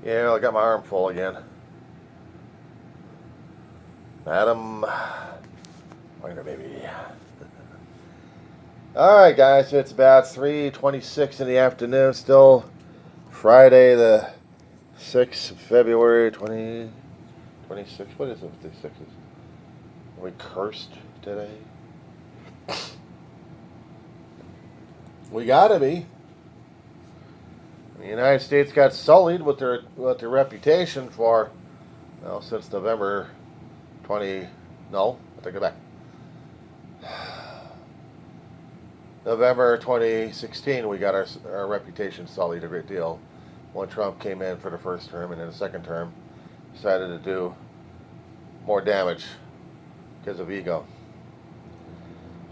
Yeah, I got my arm full again. Adam. Later, baby. Alright, guys, it's about 3:26 in the afternoon. Still Friday, the 6th of February, 2026. What is it with these sixes? Are we cursed today? We gotta be. The United States got sullied with their reputation for, well, since November 20. No, I take it back. November 2016, we got our reputation sullied a great deal when Trump came in for the first term, and in the second term decided to do more damage because of ego.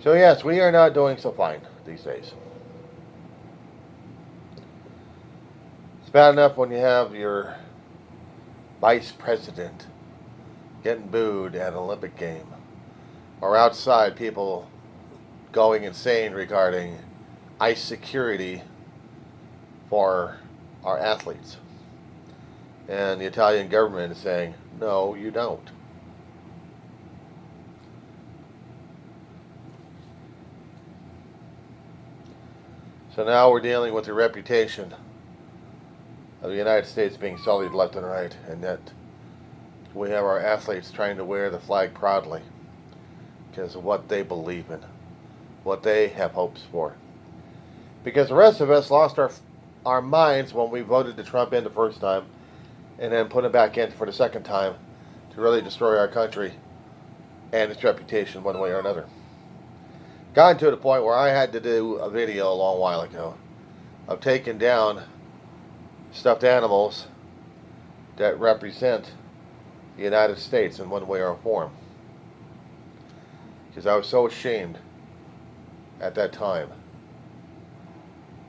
So yes, we are not doing so fine these days. It's bad enough when you have your vice president getting booed at an Olympic game, or outside people going insane regarding ICE security for our athletes. And the Italian government is saying, no, you don't. So now we're dealing with the reputation of the United States being sullied left and right, and that we have our athletes trying to wear the flag proudly because of what they believe in, what they have hopes for. Because the rest of us lost our minds when we voted to Trump in the first time and then put him back in for the second time to really destroy our country and its reputation one way or another. Gotten to the point where I had to do a video a long while ago of taking down stuffed animals that represent the United States in one way or form. Because I was so ashamed at that time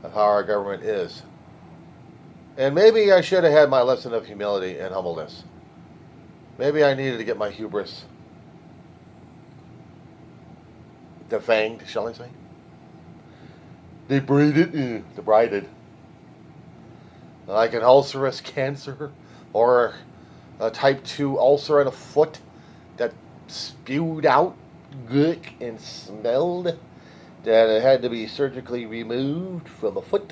of how our government is. And maybe I should have had my lesson of humility and humbleness. Maybe I needed to get my hubris defanged, shall I say? Debrided. Like an ulcerous cancer or a type 2 ulcer in a foot that spewed out gook and smelled that it had to be surgically removed from a foot.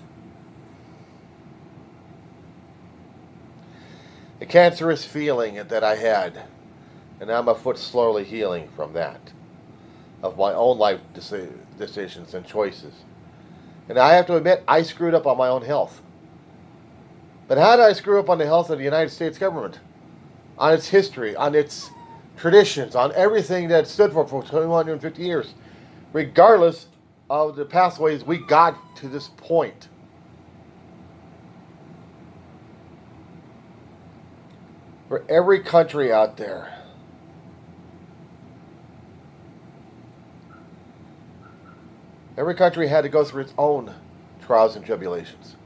The cancerous feeling that I had, and now my foot's slowly healing from that, of my own life decisions and choices. And I have to admit, I screwed up on my own health. But how did I screw up on the health of the United States government? On its history, on its traditions, on everything that it stood for 250 years, regardless of the pathways we got to this point. For every country out there, every country had to go through its own trials and tribulations.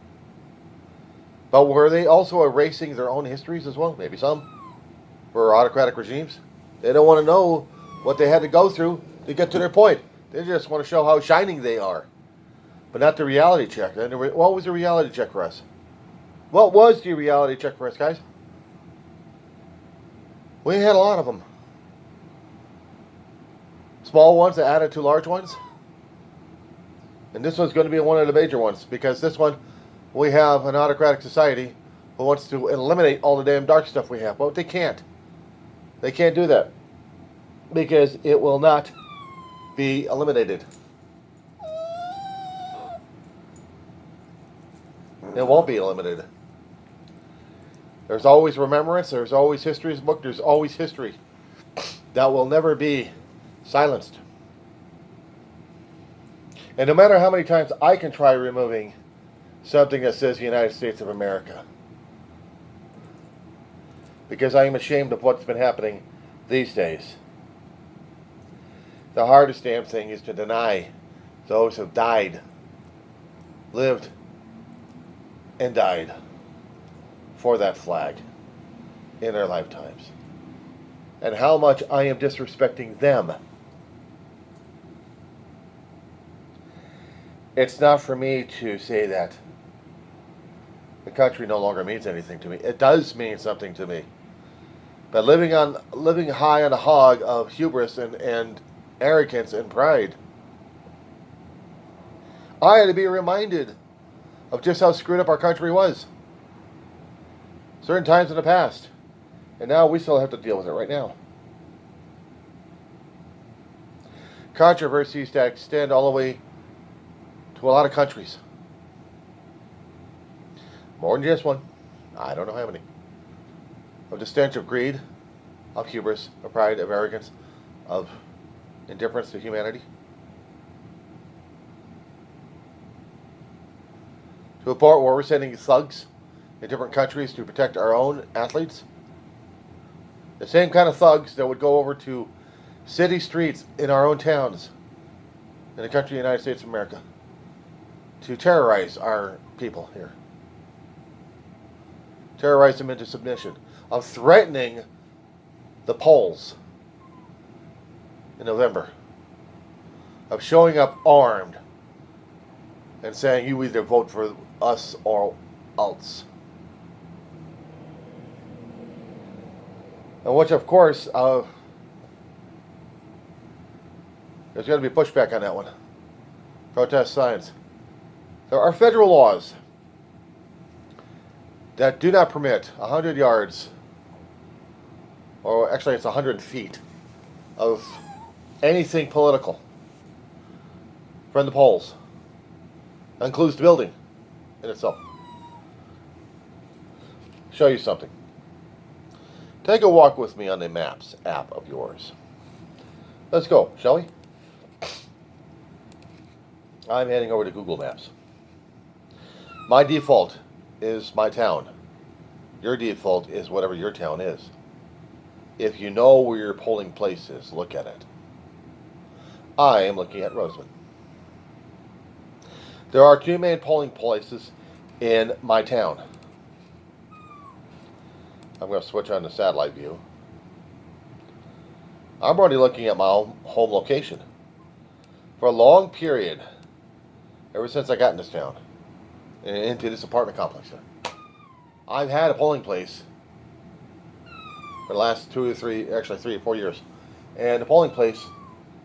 But were they also erasing their own histories as well? Maybe some. For autocratic regimes. They don't want to know what they had to go through to get to their point. They just want to show how shining they are. But not the reality check. What was the reality check for us? What was the reality check for us, guys? We had a lot of them. Small ones that added to large ones. And this one's going to be one of the major ones. Because this one, we have an autocratic society who wants to eliminate all the damn dark stuff we have. But they can't. They can't do that. Because it will not be eliminated. It won't be eliminated. There's always remembrance. There's always history's book. There's always history. That will never be silenced. And no matter how many times I can try removing something that says United States of America, because I am ashamed of what's been happening these days. The hardest damn thing is to deny those who have died, lived, and died for that flag in their lifetimes. And how much I am disrespecting them. It's not for me to say that the country no longer means anything to me. It does mean something to me. But living high on a hog of hubris and arrogance and pride, I had to be reminded of just how screwed up our country was. Certain times in the past. And now we still have to deal with it right now. Controversies that extend all the way to a lot of countries. More than just one. I don't know how many. Of the stench of greed, of hubris, of pride, of arrogance, of indifference to humanity. To a point where we're sending thugs in different countries to protect our own athletes. The same kind of thugs that would go over to city streets in our own towns in the country of the United States of America to terrorize our people here. Terrorize them into submission. Of threatening the polls in November. Of showing up armed and saying you either vote for us or else. And which, of course, there's going to be pushback on that one. Protest signs. There are federal laws that do not permit 100 yards, or actually it's 100 feet, of anything political from the polls. That includes the building in itself. Show you something. Take a walk with me on the Maps app of yours. Let's go, shall we? I'm heading over to Google Maps. My default is my town. Your default is whatever your town is. If you know where your polling place is, look at it. I am looking at Roseman. There are two main polling places in my town. I'm going to switch on to satellite view. I'm already looking at my home location. For a long period, ever since I got in this town, and into this apartment complex here, I've had a polling place for the last 3 or 4 years. And the polling place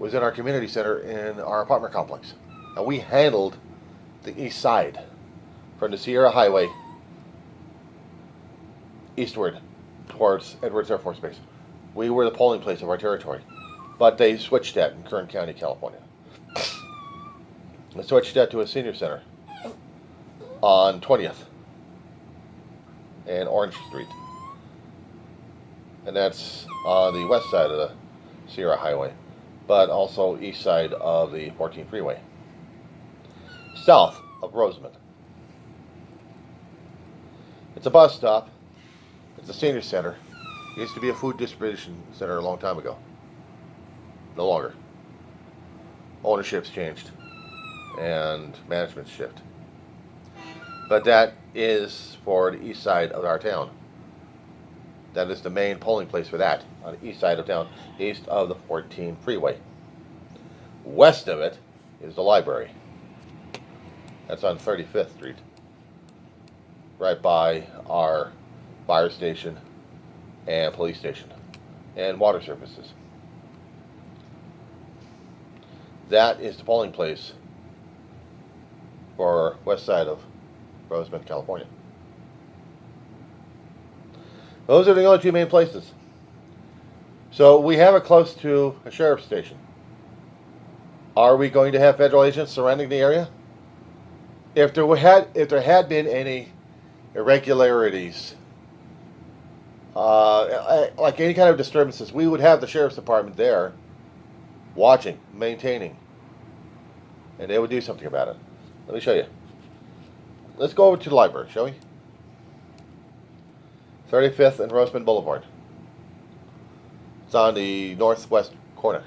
was in our community center in our apartment complex. And we handled the east side from the Sierra Highway eastward towards Edwards Air Force Base. We were the polling place of our territory. But they switched that in Kern County, California. They switched that to a senior center on 20th and Orange Street. And that's on the west side of the Sierra Highway, but also east side of the 14 freeway. South of Roseman. It's a bus stop. It's a senior center. It used to be a food distribution center a long time ago. No longer. Ownership's changed and management's shift. But that is for the east side of our town. That is the main polling place for that, on the east side of town, east of the 14 freeway. West of it is the library. That's on 35th Street, right by our fire station and police station and water services. That is the polling place for west side of Roseman, California. Those are the only two main places. So we have it close to a sheriff's station. Are we going to have federal agents surrounding the area? If there had been any irregularities, like any kind of disturbances, we would have the sheriff's department there, watching, maintaining, and they would do something about it. Let me show you. Let's go over to the library, shall we? 35th and Roseman Boulevard. It's on the northwest corner.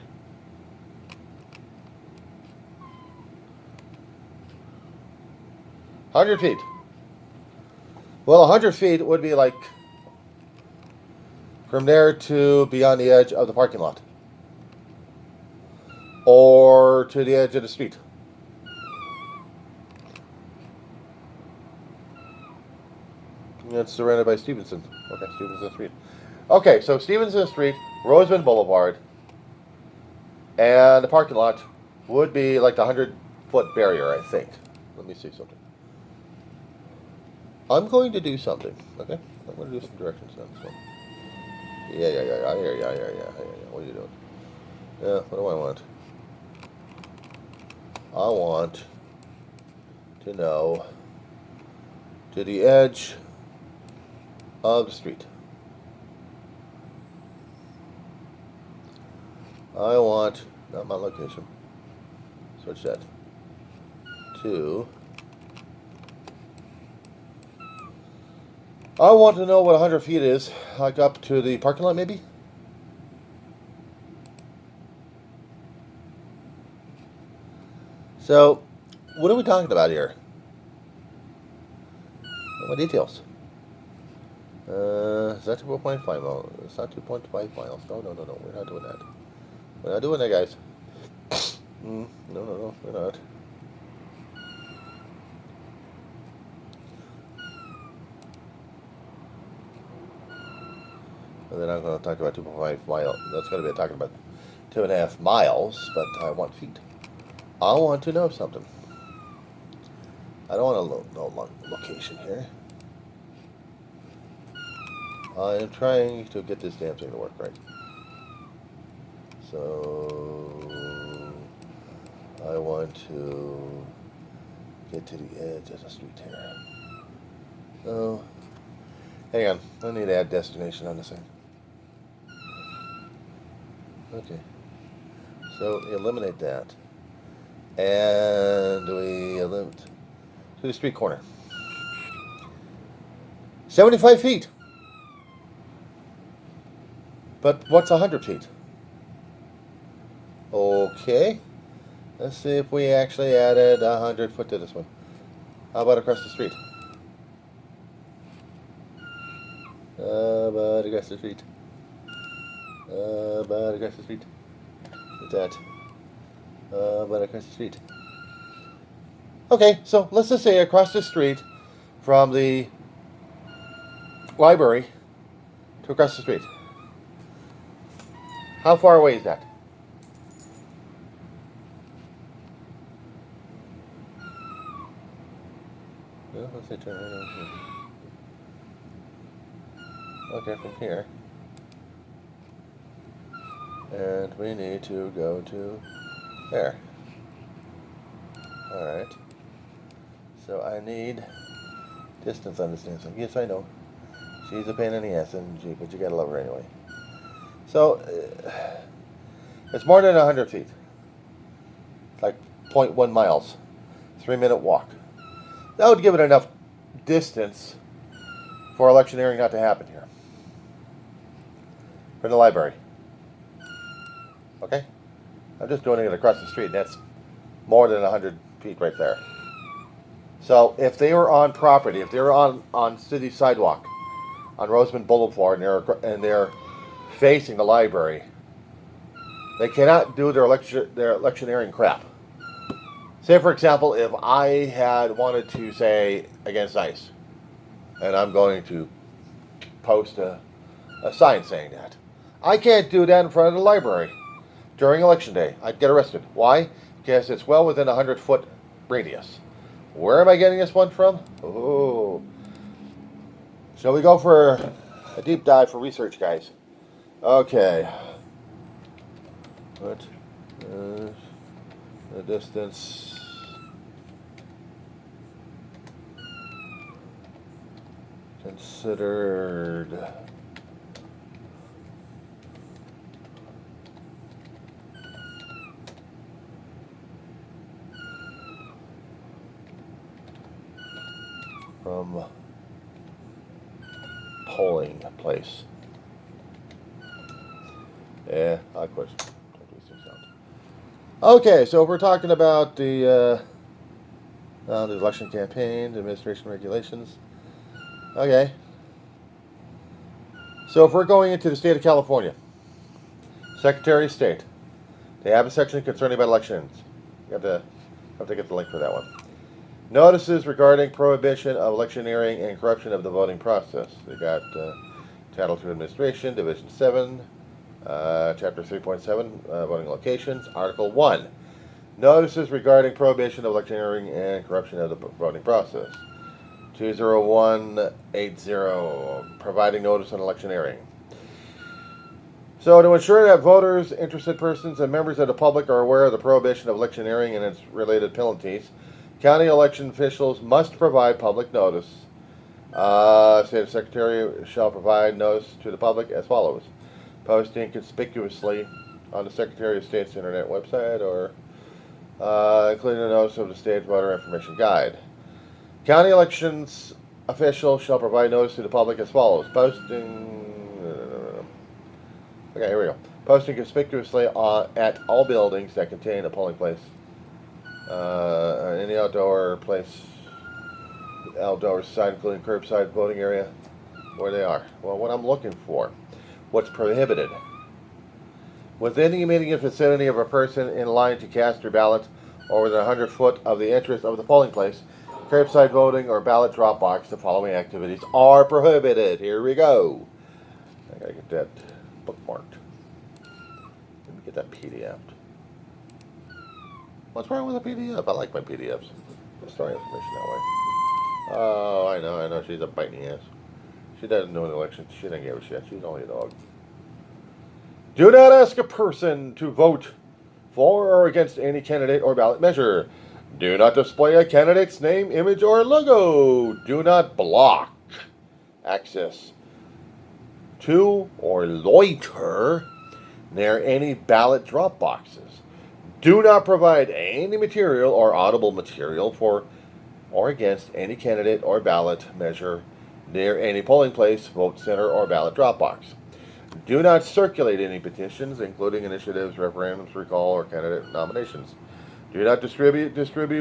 $100 feet. Well, 100 feet would be like from there to beyond the edge of the parking lot. Or to the edge of the street. It's surrounded by Stevenson. Okay, Stevenson Street. Okay, so Stevenson Street, Roseman Boulevard, and the parking lot would be like the 100-foot barrier, I think. Let me see something. I'm going to do something, okay? I'm going to do some directions on this one. Yeah. What are you doing? Yeah, what do I want? I want to know to the edge of the street. I want, not my location, switch that to, I want to know what 100 feet is, like up to the parking lot maybe? So, what are we talking about here? What details? Is that 2.5 miles? It's not 2.5 miles. No. We're not doing that. We're not doing that, guys. No, we're not. And then I'm going to talk about 2.5 miles. That's going to be talking about 2.5 miles, but I want feet. I want to know something. I don't want to know location here. I am trying to get this damn thing to work right. So I want to get to the edge of the street here. Oh, hang on. I need to add destination on this thing. Okay. So eliminate that. And we eliminate to the street corner. 75 feet. But what's 100 feet? Okay. Let's see if we actually added 100 foot to this one. How about across the street? About across the street. About across the street. With that. About across the street. Okay, so let's just say across the street from the library to across the street. How far away is that? Well, let's say turn right over here. Okay, from here. And we need to go to there. Alright. So I need distance on this thing. So yes, I know. She's a pain in the ass, isn't she? But you gotta love her anyway. So, it's more than 100 feet. It's like 0.1 miles. 3-minute walk. That would give it enough distance for electioneering not to happen here. From the library. Okay? I'm just doing it across the street, and that's more than 100 feet right there. So, if they were on property, if they were on city sidewalk, on Roseman Boulevard, and they're facing the library, they cannot do their electioneering crap. Say, for example, if I had wanted to say against ICE, and I'm going to post a sign saying that, I can't do that in front of the library during election day. I'd get arrested. Why? Because it's well within a 100-foot radius. Where am I getting this one from? Oh. Shall we go for a deep dive for research, guys? Okay. What is the distance considered from polling place? Yeah, of course. Okay, so if we're talking about the election campaign, the administration regulations. Okay. So if we're going into the state of California, Secretary of State, they have a section concerning about elections. You have to get the link for that one. Notices regarding prohibition of electioneering and corruption of the voting process. They got Title II Administration, Division 7, Chapter 3.7, Voting Locations, Article 1. Notices regarding prohibition of electioneering and corruption of the voting process. 20180, providing notice on electioneering. So, to ensure that voters, interested persons, and members of the public are aware of the prohibition of electioneering and its related penalties, county election officials must provide public notice. State Secretary shall provide notice to the public as follows. Posting conspicuously on the Secretary of State's internet website or including a notice of the state voter information guide. County elections official shall provide notice to the public as follows. Okay, here we go. Posting conspicuously at all buildings that contain a polling place, any outdoor side, including curbside voting area, where they are. Well, what I'm looking for, what's prohibited. Within the immediate vicinity of a person in line to cast their ballot, or within 100 foot of the entrance of the polling place, curbside voting or ballot drop box, the following activities are prohibited. Here we go. I gotta get that bookmarked. Let me get that PDF'd. What's wrong with a PDF? I like my PDFs. Let's store information that way. Oh, I know. She's a bite in the ass. She doesn't know an election. She doesn't give a shit. She's only a dog. Do not ask a person to vote for or against any candidate or ballot measure. Do not display a candidate's name, image, or logo. Do not block access to or loiter near any ballot drop boxes. Do not provide any material or audible material for or against any candidate or ballot measure near any polling place, vote center, or ballot drop box. Do not circulate any petitions, including initiatives, referendums, recall, or candidate nominations. Do not distribute, display,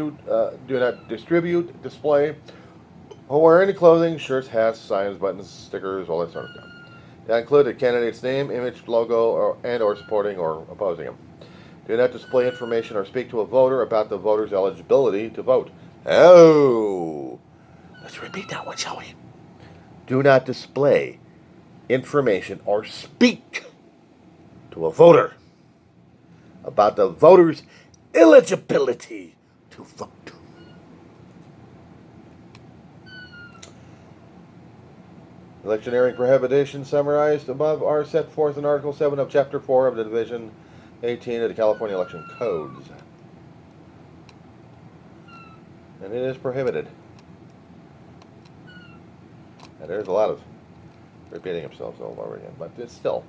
or wear any clothing, shirts, hats, signs, buttons, stickers, all that sort of stuff. That include a candidate's name, image, logo, or supporting or opposing him. Do not display information or speak to a voter about the voter's eligibility to vote. Oh! Let's repeat that one, shall we? Do not display information or speak to a voter about the voter's eligibility to vote. Electioneering prohibitions summarized above are set forth in Article 7 of Chapter 4 of the Division 18 of the California Election Codes. And it is prohibited. And there's a lot of repeating themselves all over again, but it's still.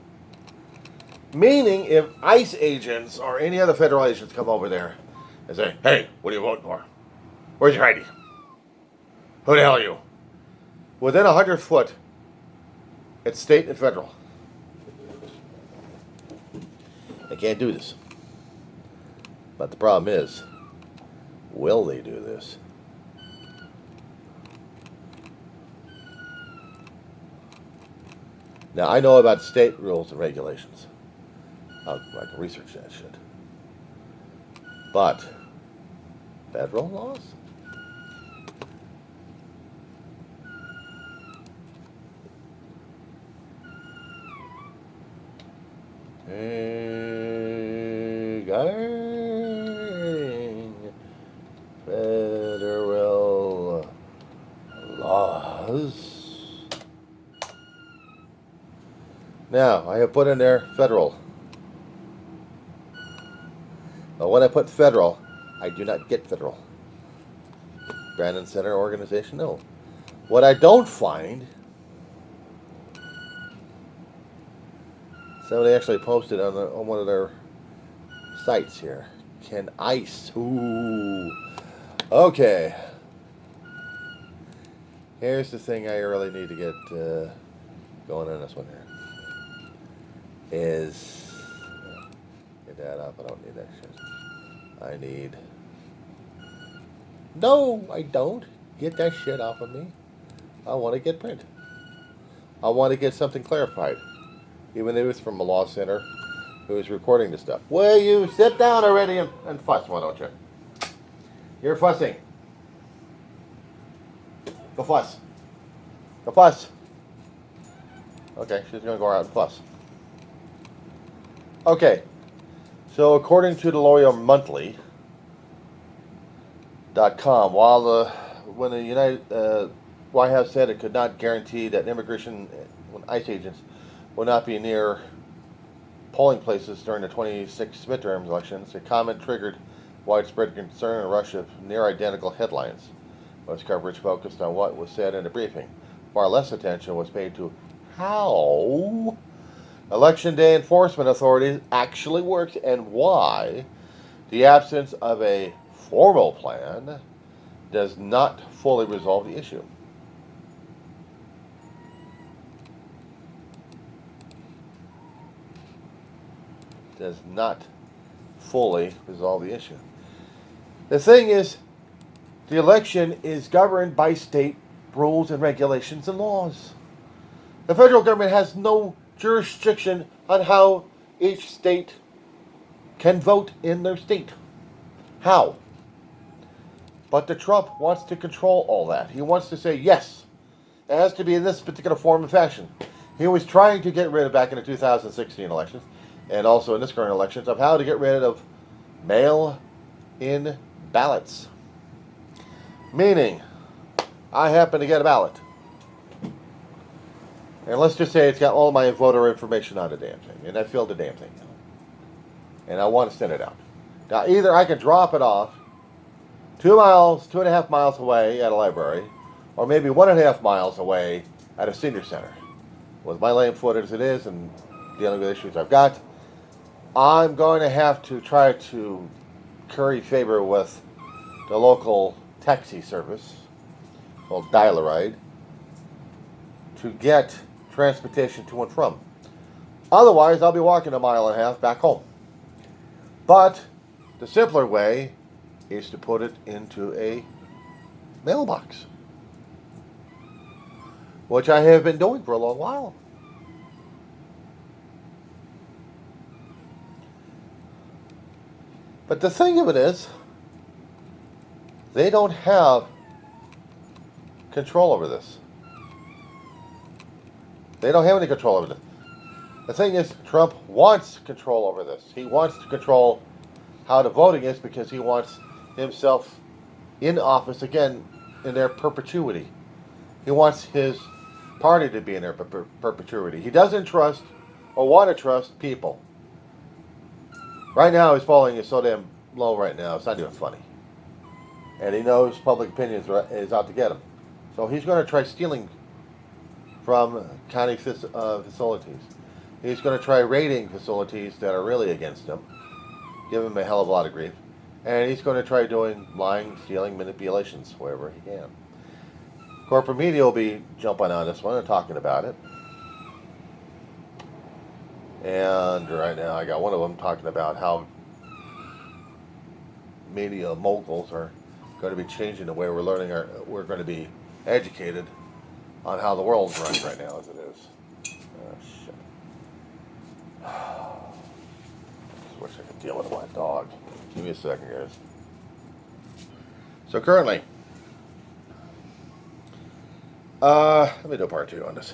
Meaning, if ICE agents or any other federal agents come over there and say, hey, what are you voting for? Where's your ID? Who the hell are you? Within 100 foot, it's state and federal. They can't do this. But the problem is, will they do this? Now, I know about state rules and regulations. I can research that shit. But, federal laws? Federal laws. Now, I have put in there federal. But when I put federal, I do not get federal. Brandon Center Organization, no. What I don't find, somebody actually posted on one of their sites here. Can ICE? Ooh. Okay. Here's the thing I really need to get going on this one here. Is get that up. I don't need that shit. I need. No, I don't. Get that shit off of me. I want to get print. I want to get something clarified. Even if it's from a law center who's recording this stuff. Will you sit down already and fuss, why don't you? You're fussing. Go fuss. Go fuss. Okay, she's going to go out and fuss. Okay, so according to the LawyerMonthly.com, when the White House said it could not guarantee that immigration when ICE agents will not be near polling places during the 26 midterm elections, the comment triggered widespread concern and rush of near-identical headlines. Most coverage focused on what was said in the briefing. Far less attention was paid to how Election Day enforcement authorities actually worked and why the absence of a formal plan does not fully resolve the issue. Does not fully resolve the issue. The thing is, the election is governed by state rules and regulations and laws. The federal government has no jurisdiction on how each state can vote in their state. How? But the Trump wants to control all that. He wants to say, yes, it has to be in this particular form and fashion. He was trying to get rid of, back in the 2016 elections, and also in this current elections, of how to get rid of mail-in ballots. Meaning, I happen to get a ballot. And let's just say it's got all my voter information on the damn thing. And I filled the damn thing out. And I want to send it out. Now, either I can drop it off 2.5 miles away at a library, or maybe 1.5 miles away at a senior center. With my lame foot as it is and dealing with issues I've got, I'm going to have to try to curry favor with the local taxi service called Dial-A-Ride to get transportation to and from. Otherwise, I'll be walking 1.5 miles back home. But the simpler way is to put it into a mailbox, which I have been doing for a long while. But the thing of it is, they don't have control over this. They don't have any control over this. The thing is, Trump wants control over this. He wants to control how the voting is because he wants himself in office again in their perpetuity. He wants his party to be in their perpetuity. He doesn't trust or want to trust people. Right now, his polling is so damn low right now, it's not even funny. And he knows public opinion is out to get him. So he's going to try stealing from county facilities. He's going to try raiding facilities that are really against him, give him a hell of a lot of grief. And he's going to try doing lying, stealing, manipulations wherever he can. Corporate media will be jumping on this one and talking about it. And right now I got one of them talking about how media moguls are going to be changing the way we're learning, we're going to be educated on how the world's running right now as it is. Oh, shit. Just wish I could deal with my dog. Give me a second, guys. So currently, let me do part 2 on this.